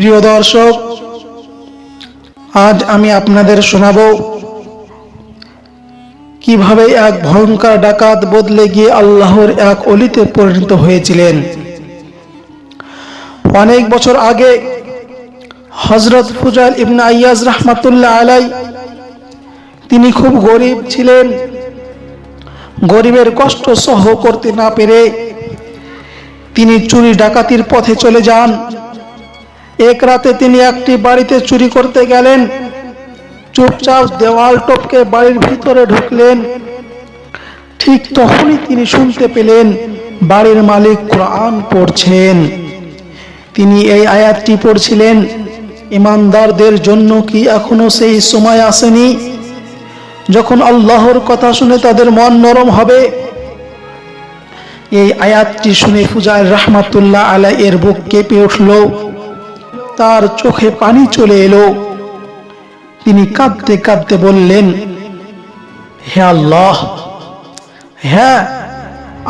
প্রিয় দর্শক, আজ আমি আপনাদের শোনাবো কিভাবে এক ভয়ঙ্কর ডাকাত বদলে গিয়ে আল্লাহর এক অলিতে পরিণত হয়েছিলেন। অনেক বছর আগে হযরত ফুজাইল ইবনে আইয়াজ রাহমাতুল্লাহ আলাইহি তিনি খুব গরিব ছিলেন। গরিবের কষ্ট সহ্য করতে না পেরে তিনি চুরি ডাকাতির পথে চলে যান। এক রাতে তিনি একটি বাড়িতে চুরি করতে গেলেন। চুপচাপ দেওয়াল টপকে বাড়ির ভিতরে ঢুকলেন। ঠিক তখনই তিনি শুনতে পেলেন বাড়ির মালিক কোরআন পড়ছেন। তিনি এই আয়াতটি পড়ছিলেন, ঈমানদারদের জন্য কি এখনো সেই সময় আসেনি যখন আল্লাহর কথা শুনে তাদের মন নরম হবে? এই আয়াতটি শুনে ফুজাইল রাহমাতুল্লাহ আলাইহি এর বুক কেঁপে উঠল, তার চোখে পানি চলে এলো। তিনি কাঁদতে কাঁদতে বললেন, হে আল্লাহ, হ্যাঁ,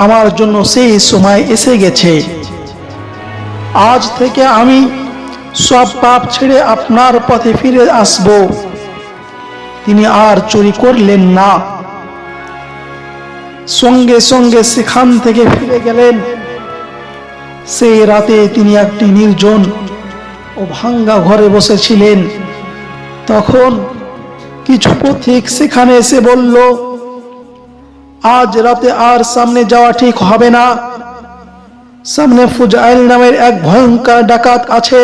আমার জন্য সেই সময় এসে গেছে। আজ থেকে আমি সব পাপ ছেড়ে আপনার পথে ফিরে আসব। তিনি আর চুরি করলেন না। সঙ্গে সঙ্গে সেখান থেকে ফিরে গেলেন। সেই রাতে তিনি একটি নির্জন ও ভাঙ্গা ঘরে বসেছিলেন। তখন কিছু পথিক সেখানে এসে বলল, আজ রাতে আর সামনে যাওয়া ঠিক হবে না। সামনে ফুজাইল নামের এক ভয়ঙ্কর ডাকাত আছে,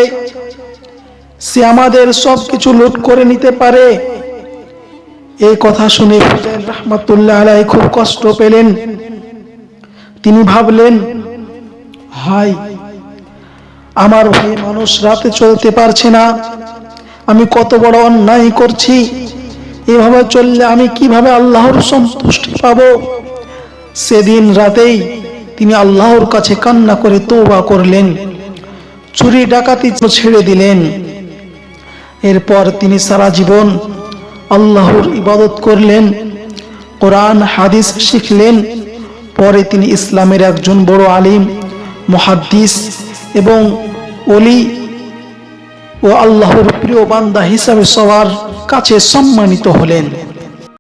সে আমাদের সবকিছু লুট করে নিতে পারে। এই কথা শুনে ফুজাইল রাহমাতুল্লাহ আলাইহি খুব কষ্ট পেলেন। তিনি ভাবলেন, হায়, আমার ভয়ে মানুষ রাতে চলতে পারছে না। আমি কত বড় অন্যায় করছি। এভাবে চললে আমি কিভাবে আল্লাহর সন্তুষ্টি পাবো? সেদিন রাতেই তিনি আল্লাহর কাছে কান্না করে তওবা করলেন, চুরি ডাকাতি ছেড়ে দিলেন। এরপর তিনি সারা জীবন আল্লাহর ইবাদত করলেন, কোরআন হাদিস শিখলেন। পরে তিনি ইসলামের একজন বড় আলিম, মুহাদ্দিস এবং ওলি ও আল্লাহর প্রিয় বান্দা হিসাবে সবার কাছে সম্মানিত হলেন।